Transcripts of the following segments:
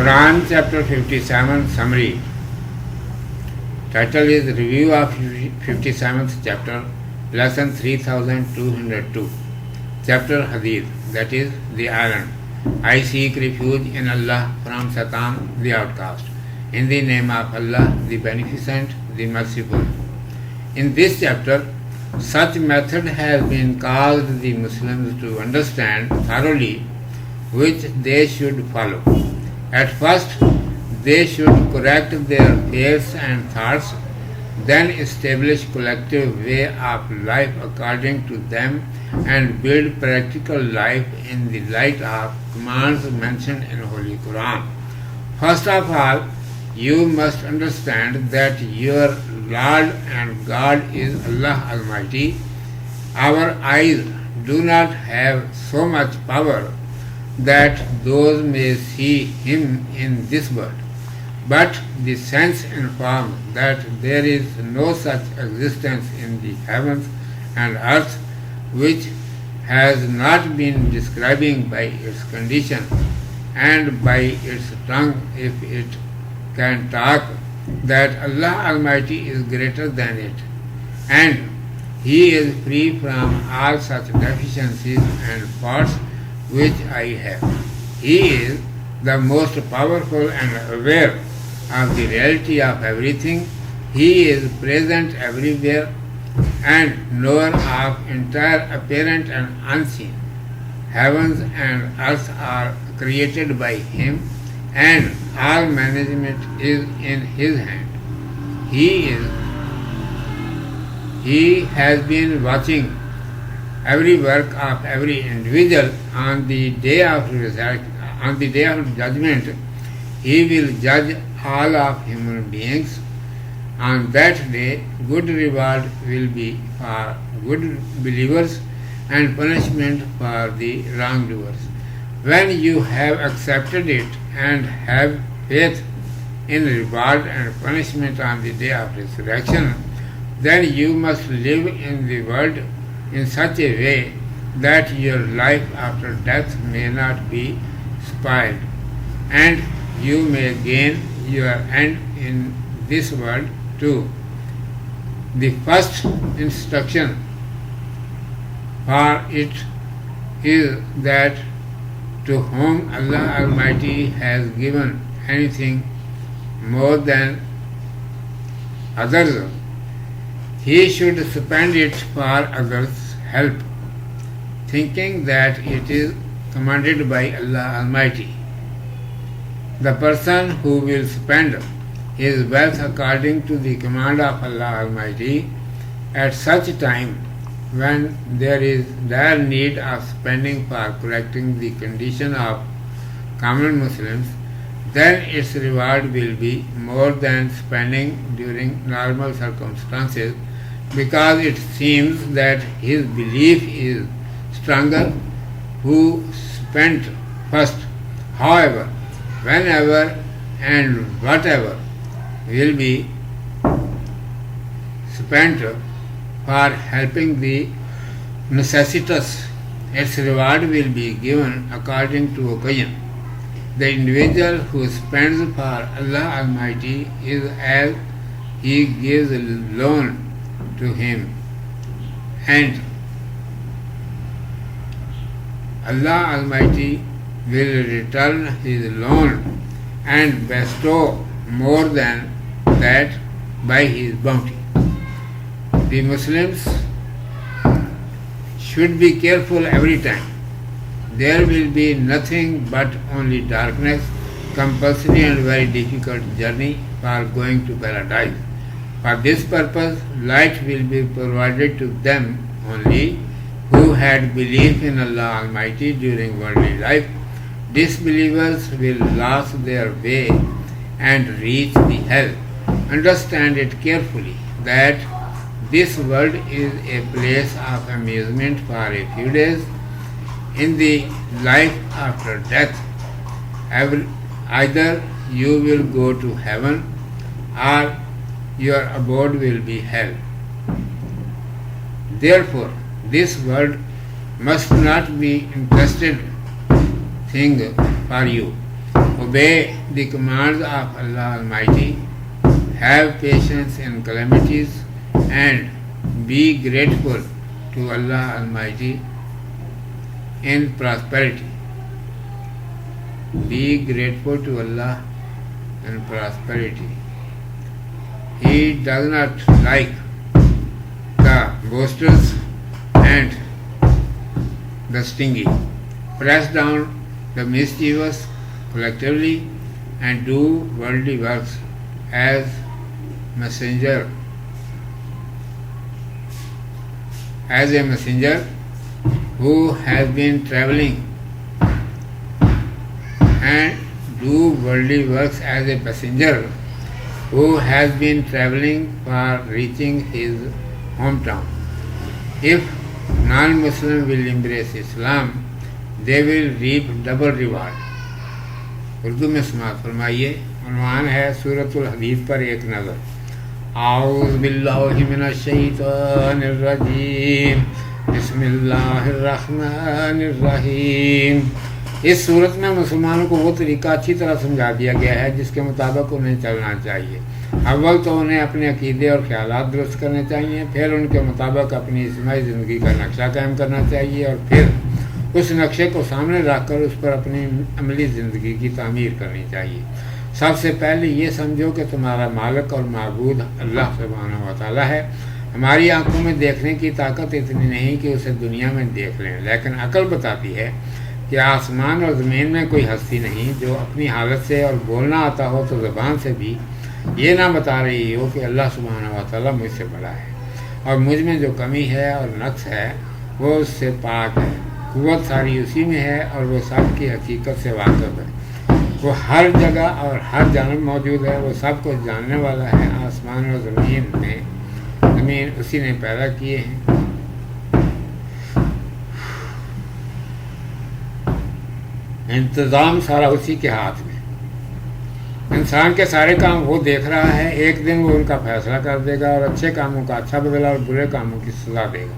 Quran chapter 57 summary. Title is Review of 57th chapter, lesson 3202. Chapter Hadith, that is the island. I seek refuge in Allah from Satan, the outcast. In the name of Allah, the Beneficent, the Merciful. In this chapter, such method has been caused the Muslims to understand thoroughly, which they should follow. At first, they should correct their fears and thoughts, then establish collective way of life according to them and build practical life in the light of commands mentioned in Holy Quran. First of all, you must understand that your Lord and God is Allah Almighty. Our eyes do not have so much power that those may see Him in this world, but the sense informs that there is no such existence in the heavens and earth which has not been describing by its condition and by its tongue, if it can talk, that Allah Almighty is greater than it, and He is free from all such deficiencies and faults which I have. He is the most powerful and aware of the reality of everything. He is present everywhere and knower of entire apparent and unseen. Heavens and earth are created by Him, and all management is in His hand. He has been watching every work of every individual. On the day of judgment, He will judge all of human beings. On that day, good reward will be for good believers and punishment for the wrongdoers. When you have accepted it and have faith in reward and punishment on the day of resurrection, then you must live in the world in such a way that your life after death may not be spoiled, and you may gain your end in this world too. The first instruction for it is that to whom Allah Almighty has given anything more than others, he should spend it for others' help, thinking that it is commanded by Allah Almighty. The person who will spend his wealth according to the command of Allah Almighty at such time when there is dire need of spending for correcting the condition of common Muslims, then its reward will be more than spending during normal circumstances, because it seems that his belief is stronger who spent first. However, whenever and whatever will be spent for helping the necessitous, its reward will be given according to occasion. The individual who spends for Allah Almighty is as he gives a loan to Him, and Allah Almighty will return His loan and bestow more than that by His bounty. The Muslims should be careful every time. There will be nothing but only darkness, compulsory and very difficult journey for going to paradise. For this purpose, light will be provided to them only who had belief in Allah Almighty during worldly life. Disbelievers will lose their way and reach the hell. Understand it carefully that this world is a place of amusement for a few days. In the life after death, either you will go to heaven or your abode will be hell. Therefore, this world must not be interested thing for you. obey the commands of Allah Almighty, have patience in calamities, and be grateful to Allah Almighty in prosperity. Be grateful to Allah in prosperity. He does not like the boasters and the stingy. Press down the mischievous collectively and do worldly works as a messenger who has been traveling, and do worldly works as a passenger who has been traveling for reaching his hometown. If non-Muslim will embrace Islam, they will reap double reward. Urdu میں سماعت فرمائیے. عنوان ہے سورۃ الحدید پر ایک نظر. اعوذ باللہ من الشیطان الرجیم بسم اللہ الرحمن الرحیم. اس صورت میں مسلمانوں کو وہ طریقہ اچھی طرح سمجھا دیا گیا ہے جس کے مطابق انہیں چلنا چاہیے. اول تو انہیں اپنے عقیدے اور خیالات درست کرنے چاہیے، پھر ان کے مطابق اپنی اجتماعی زندگی کا نقشہ قائم کرنا چاہیے، اور پھر اس نقشے کو سامنے رکھ کر اس پر اپنی عملی زندگی کی تعمیر کرنی چاہیے. سب سے پہلے یہ سمجھو کہ تمہارا مالک اور معبود اللہ سبحانہ و تعالیٰ ہے. ہماری آنکھوں میں دیکھنے کی طاقت اتنی نہیں کہ اسے دنیا میں دیکھ لیں، لیکن عقل بتاتی ہے کہ آسمان اور زمین میں کوئی ہستی نہیں جو اپنی حالت سے اور بولنا آتا ہو تو زبان سے بھی یہ نہ بتا رہی ہو کہ اللہ سبحانہ و تعالیٰ مجھ سے بڑا ہے، اور مجھ میں جو کمی ہے اور نقص ہے وہ اس سے پاک ہے. قوت ساری اسی میں ہے اور وہ سب کی حقیقت سے واقف ہے. وہ ہر جگہ اور ہر جانب موجود ہے. وہ سب کچھ جاننے والا ہے. آسمان اور زمین اسی نے پیدا کیے ہیں. انتظام سارا اسی کے ہاتھ میں. انسان کے سارے کام وہ دیکھ رہا ہے. ایک دن وہ ان کا فیصلہ کر دے گا اور اچھے کاموں کا اچھا بدلہ اور برے کاموں کی سزا دے گا.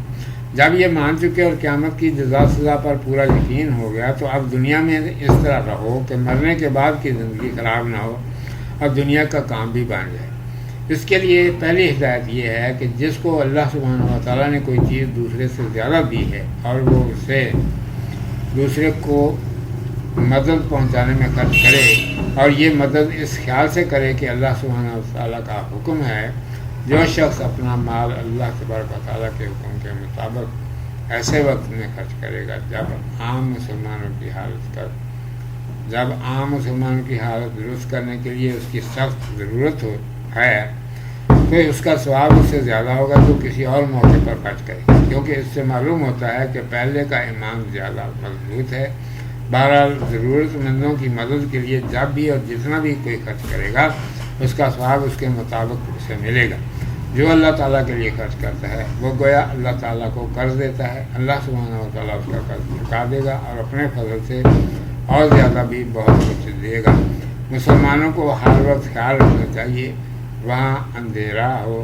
جب یہ مان چکے اور قیامت کی جزا سزا پر پورا یقین ہو گیا تو اب دنیا میں اس طرح رہو کہ مرنے کے بعد کی زندگی خراب نہ ہو اور دنیا کا کام بھی بن جائے. اس کے لیے پہلی ہدایت یہ ہے کہ جس کو اللہ سبحانہ و تعالیٰ نے کوئی چیز دوسرے سے زیادہ دی ہے اور وہ اسے دوسرے کو مدد پہنچانے میں خرچ کرے، اور یہ مدد اس خیال سے کرے کہ اللہ سبحانہ و تعالیٰ کا حکم ہے. جو شخص اپنا مال اللہ تبارک و تعالیٰ کے حکم کے مطابق ایسے وقت میں خرچ کرے گا جب عام مسلمانوں کی حالت درست کرنے کے لیے اس کی سخت ضرورت ہے، تو اس کا ثواب اس سے زیادہ ہوگا جو کسی اور موقع پر خرچ کرے، کیونکہ اس سے معلوم ہوتا ہے کہ پہلے کا ایمان زیادہ مضبوط ہے. بہرحال ضرورت مندوں کی مدد کے لیے جب بھی اور جتنا بھی کوئی خرچ کرے گا اس کا ثواب اس کے مطابق اسے ملے گا. جو اللہ تعالیٰ کے لیے خرچ کرتا ہے وہ گویا اللہ تعالیٰ کو قرض دیتا ہے. اللہ سبحانہ و تعالیٰ اس کا قرض چکا دے گا اور اپنے فضل سے اور زیادہ بھی بہت کچھ دے گا. مسلمانوں کو ہر وقت خیال رکھنا چاہیے وہاں اندھیرا ہو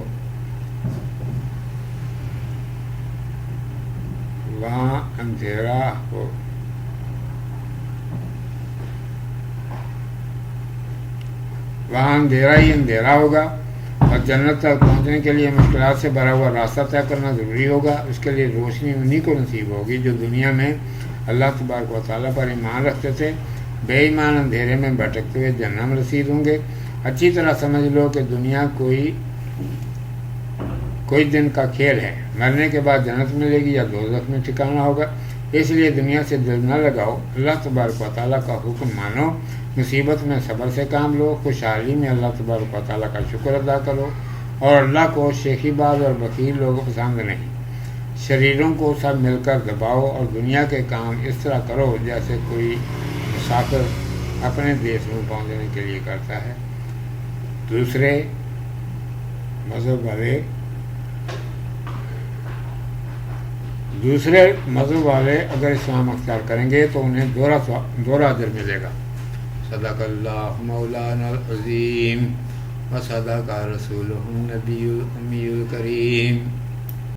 وہاں اندھیرا ہی اندھیرا ہوگا، اور جنت تک پہنچنے کے لیے مشکلات سے بھرا ہوا راستہ طے کرنا ضروری ہوگا. اس کے لیے روشنی انہی کو نصیب ہوگی جو دنیا میں اللہ تبارک و تعالیٰ پر ایمان رکھتے تھے. بے ایمان اندھیرے میں بھٹکتے ہوئے جہنم رسید ہوں گے. اچھی طرح سمجھ لو کہ دنیا کوئی دن کا کھیل ہے. مرنے کے بعد جنت ملے گی یا دوزخ میں ٹھکانا ہوگا. اس لیے دنیا سے دل نہ لگاؤ، اللہ تبارک و تعالیٰ کا حکم مانو. مصیبت میں صبر سے کام لو. خوشحالی میں اللہ تبارک و تعالیٰ کا شکر ادا کرو. اور اللہ کو شیخی باز اور بخیل لوگ پسند نہیں. شریروں کو سب مل کر دباؤ اور دنیا کے کام اس طرح کرو جیسے کوئی مسافر اپنے دیش میں پہنچنے کے لیے کرتا ہے. دوسرے مذہب والے اگر اسلام اختیار کریں گے تو انہیں دوہرا اجر ملے گا. صدق اللہ مولانا العظیم و صدق رسولہ النبی الامی الکریم.